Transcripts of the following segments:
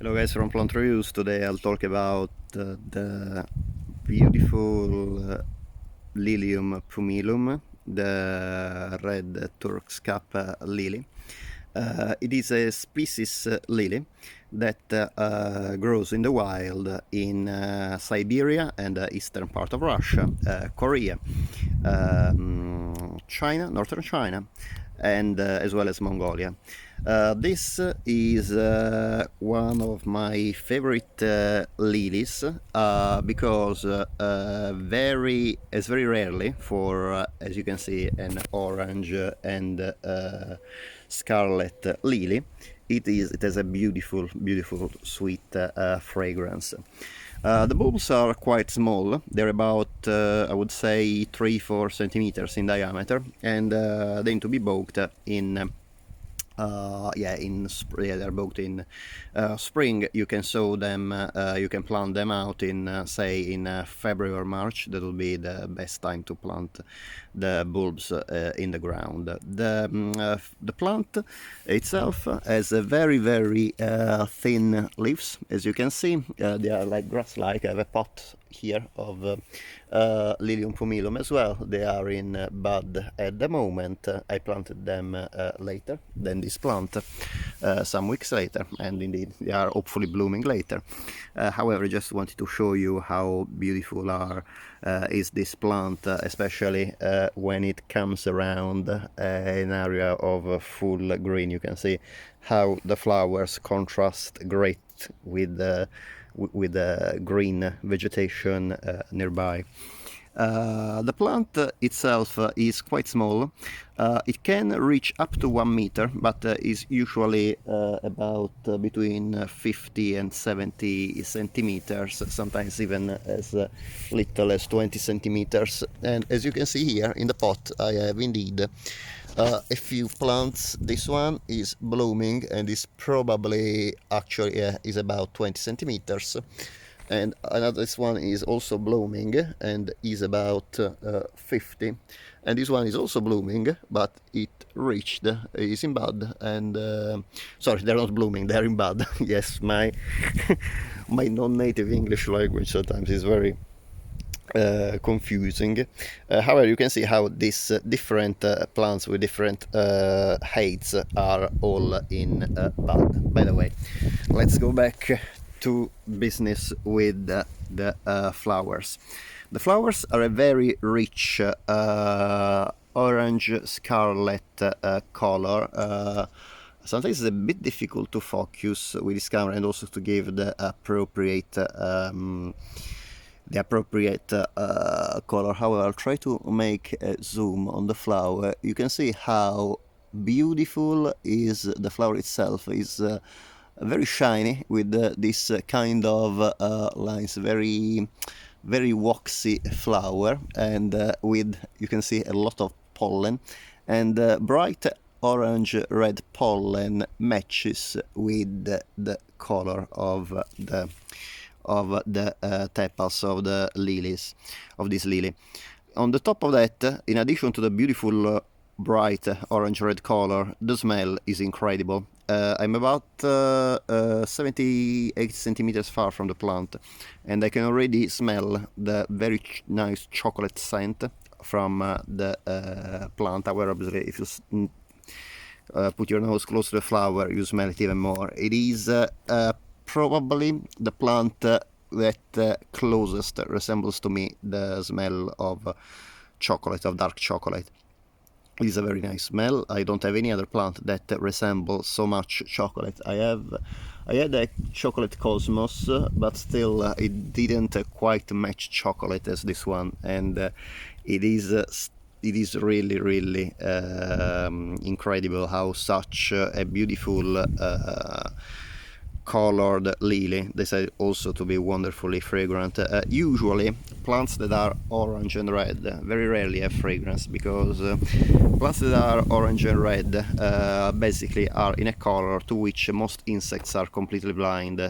Hello guys from Plant Reviews. Today I'll talk about the beautiful Lilium pumilum, the red Turk's cap lily. It is a species lily that grows in the wild in Siberia and the eastern part of Russia, Korea, China, northern China, and as well as Mongolia. This is one of my favorite lilies because very rarely for as you can see an orange and scarlet lily. It has a beautiful sweet fragrance. The bulbs are quite small. They're about I would say 3-4 centimeters in diameter, and they need to be bulked in they're both in spring. You can sow them, you can plant them out in say in February or March. That will be the best time to plant the bulbs in the ground. The plant itself has a very thin leaves, as you can see. They are like grass-like. I have a pot here of Lilium pumilum as well. They are in bud at the moment. I planted them later than this plant, some weeks later, and indeed they are hopefully blooming later. However, I just wanted to show you how beautiful is this plant, especially when it comes around an area of full green. You can see how the flowers contrast great with the green vegetation nearby. The plant itself is quite small. It can reach up to 1 meter, but is usually about between 50 and 70 centimeters, sometimes even as little as 20 centimeters. And as you can see here in the pot, I have indeed a few plants. This one is blooming and is probably actually is about 20 centimeters. And this one is also blooming and is about 50, and this one is also blooming, but it is in bud, and sorry, they're not blooming, they're in bud. Yes, my my non-native English language sometimes is very confusing. However, you can see how these different plants with different heights are all in bud. By the way, let's go back to business with the flowers. The flowers are a very rich orange scarlet color. Sometimes it's a bit difficult to focus with this camera and also to give the appropriate color. However, I'll try to make a zoom on the flower. You can see how beautiful is the flower itself. Is very shiny with this kind of lines, very waxy flower, and with, you can see, a lot of pollen, and bright orange red pollen matches with the color of the tepals of the lilies, of this lily. On the top of that, in addition to the beautiful bright orange red color, the smell is incredible. I'm about 78 centimeters far from the plant, and I can already smell the very nice chocolate scent from the plant. However, obviously, if you put your nose close to the flower, you smell it even more. It is probably the plant that closest resembles to me the smell of chocolate, of dark chocolate. It is a very nice smell. I don't have any other plant that resembles so much chocolate. I had a chocolate cosmos, but still it didn't quite match chocolate as this one, and it is really incredible how such a beautiful colored lily decided also to be wonderfully fragrant. Usually plants that are orange and red very rarely have fragrance, because plants that are orange and red basically are in a color to which most insects are completely blind.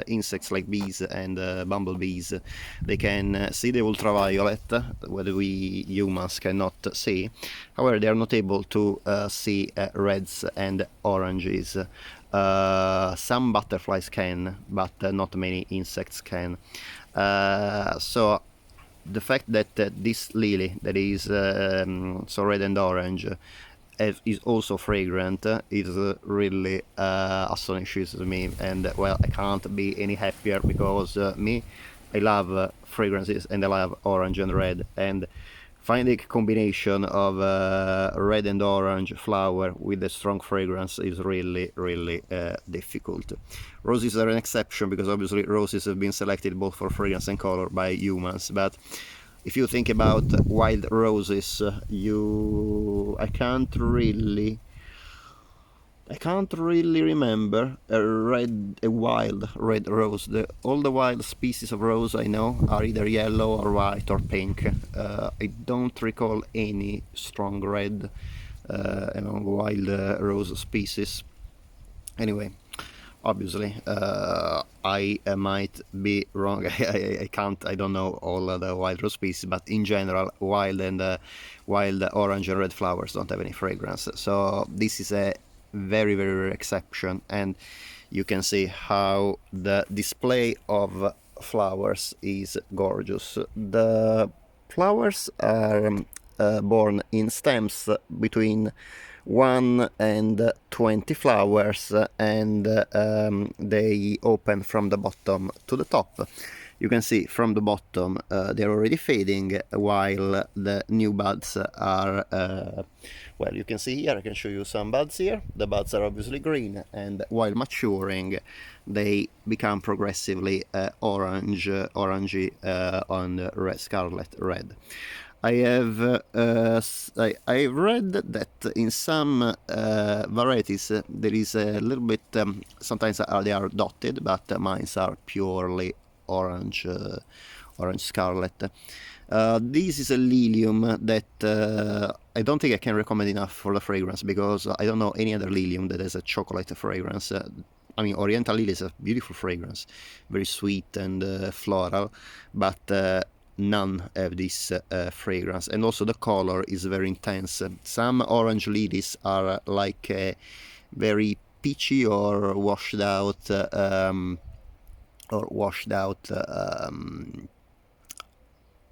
Insects like bees and bumblebees, they can see the ultraviolet, what we humans cannot see. However, they are not able to see reds and oranges. Some butterflies can, but not many insects can. So the fact that this lily that is so red and orange is also fragrant is really astonishes me, and well, I can't be any happier because I love fragrances, and I love orange and red, and finding a combination of red and orange flower with a strong fragrance is really, really difficult. Roses are an exception because obviously roses have been selected both for fragrance and color by humans, but if you think about wild roses, I can't really remember a wild red rose. All the wild species of rose I know are either yellow or white or pink. I don't recall any strong red among wild rose species. Anyway, obviously, I might be wrong. I don't know all the wild rose species, but in general, wild orange and red flowers don't have any fragrance. So this is a very, very rare exception, and you can see how the display of flowers is gorgeous. The flowers are born in stems between 1 and 20 flowers, and they open from the bottom to the top. You can see from the bottom they're already fading, while the new buds are well, you can see here, I can show you some buds here. The buds are obviously green, and while maturing they become progressively orangey on red, scarlet red. I have read that in some varieties there is a little bit. Sometimes they are dotted, but mine are purely orange, orange scarlet. This is a Lilium that I don't think I can recommend enough for the fragrance, because I don't know any other Lilium that has a chocolate fragrance. I mean, Oriental Lily is a beautiful fragrance, very sweet and floral, but none have this fragrance, and also the color is very intense. Some orange lilies are like very peachy or washed out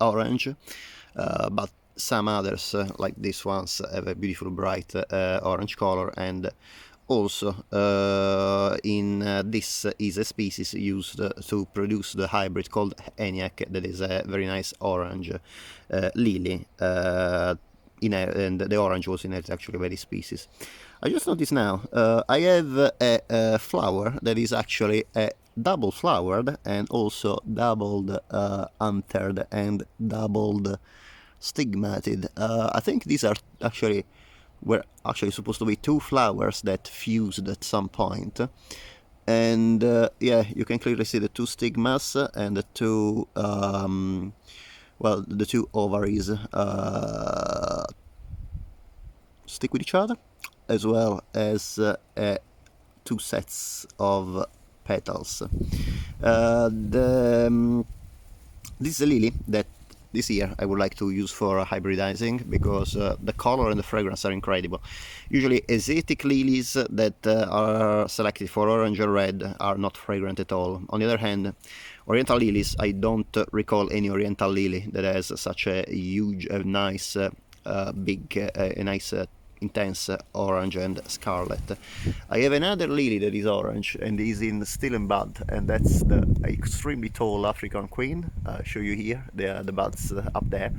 orange, but some others like these ones have a beautiful bright orange color. And also in this is a species used to produce the hybrid called ENIAC, that is a very nice orange lily, and the orange was in it actually by this species. I just noticed now I have a flower that is actually a double flowered and also doubled anthered and doubled stigmatid. I think these are actually were actually supposed to be two flowers that fused at some point, and yeah, you can clearly see the two stigmas and the two well, the two ovaries stick with each other, as well as two sets of petals. This is a lily that this year I would like to use for hybridizing, because the color and the fragrance are incredible. Usually Asiatic lilies that are selected for orange or red are not fragrant at all. On the other hand, Oriental lilies, I don't recall any Oriental lily that has such a huge, nice, big, nice intense orange and scarlet. I have another lily that is orange and is still in bud, and that's the extremely tall African queen. I'll show you here the buds up there,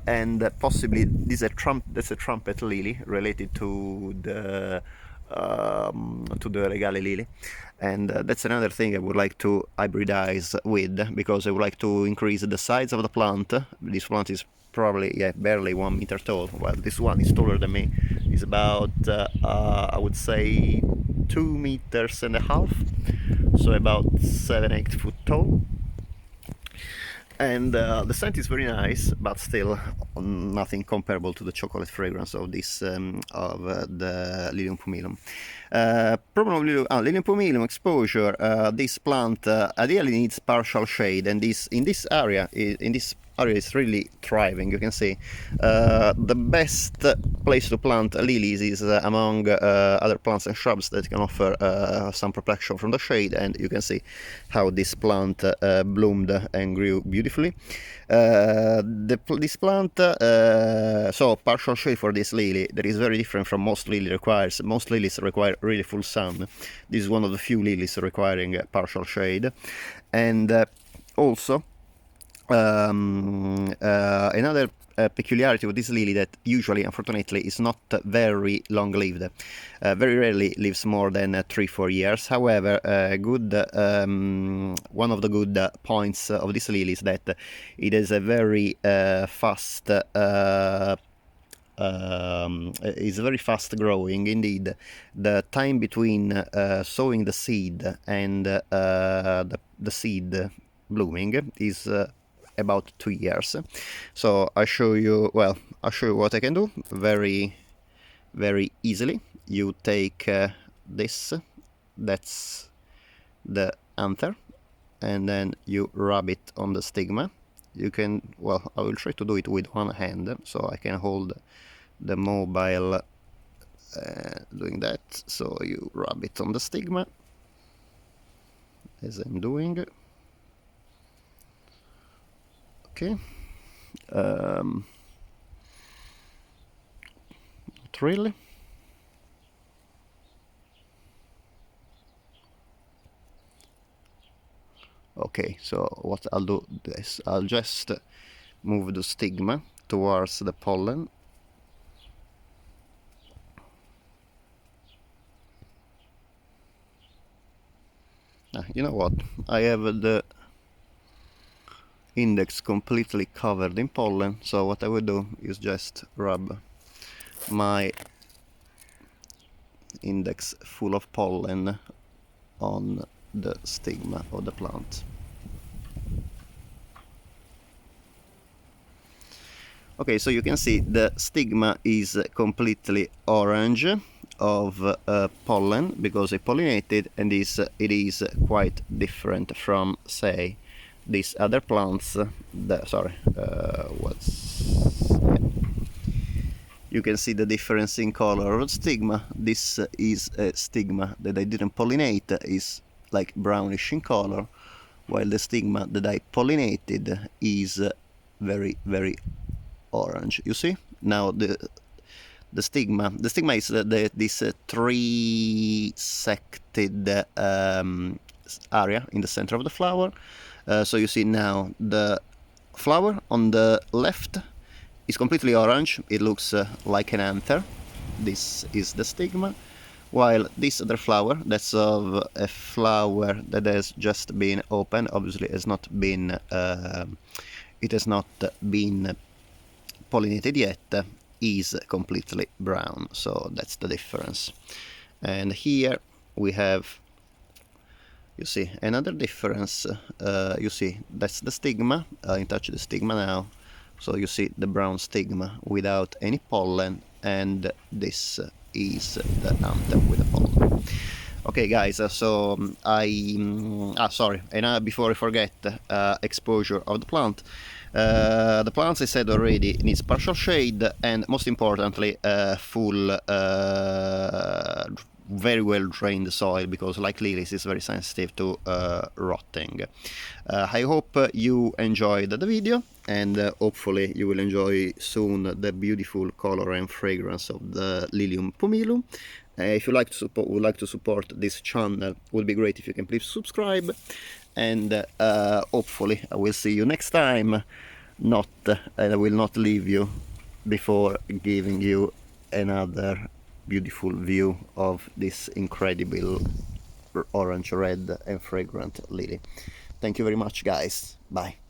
and possibly this is that's a trumpet lily related to the regale lily, and that's another thing I would like to hybridize with, because I would like to increase the size of the plant. This plant is probably barely 1 meter tall, while this one is taller than me. It's about I would say 2.5 meters, so about 7-8 foot tall. And the scent is very nice, but still nothing comparable to the chocolate fragrance of this the Lilium pumilum. Probably Lilium pumilum exposure. This plant ideally needs partial shade, and in this area, in this area is really thriving. You can see the best place to plant lilies is among other plants and shrubs that can offer some protection from the shade, and you can see how this plant bloomed and grew beautifully. This plant, so partial shade for this lily, that is very different from most lily requires. Most lilies require really full sun. This is one of the few lilies requiring partial shade. And also another peculiarity of this lily that usually, unfortunately, is not very long-lived. Very rarely lives more than 3-4 years. However, one of the good points of this lily is that it is a very fast. Is very fast growing. Indeed, the time between sowing the seed and the seed blooming is about 2 years. So I'll show you what I can do very easily. You take this, that's the anther, and then you rub it on the stigma. You can, well, I will try to do it with one hand so I can hold the mobile doing that. So you rub it on the stigma as I'm doing. Okay, not really. Okay, so what I'll do is I'll just move the stigma towards the pollen. You know what? I have the index completely covered in pollen, so what I will do is just rub my index full of pollen on the stigma of the plant. Okay, so you can see the stigma is completely orange of pollen because it pollinated, and it is quite different from, say, these other plants. You can see the difference in color of the stigma. This is a stigma that I didn't pollinate, is like brownish in color, while the stigma that I pollinated is very orange. You see now the stigma is this three-sected area in the center of the flower. So you see now the flower on the left is completely orange. It looks like an anther. This is the stigma, while this other flower, that's of a flower that has just been opened, obviously has not been it has not been pollinated yet, is completely brown. So that's the difference. And here we have, you see, another difference. You see, that's the stigma. I touch the stigma now, so you see the brown stigma without any pollen, and this is the anther with the pollen. Okay, guys, so sorry, and before I forget, exposure of the plant. The plant, I said already, needs partial shade, and most importantly, full, very well drained soil, because like lilies is very sensitive to rotting. I hope you enjoyed the video, and hopefully you will enjoy soon the beautiful color and fragrance of the Lilium pumilum. If you would like to support this channel, would be great if you can please subscribe, and hopefully I will see you next time. I will not leave you before giving you another beautiful view of this incredible orange, red and fragrant lily. Thank you very much, guys. Bye.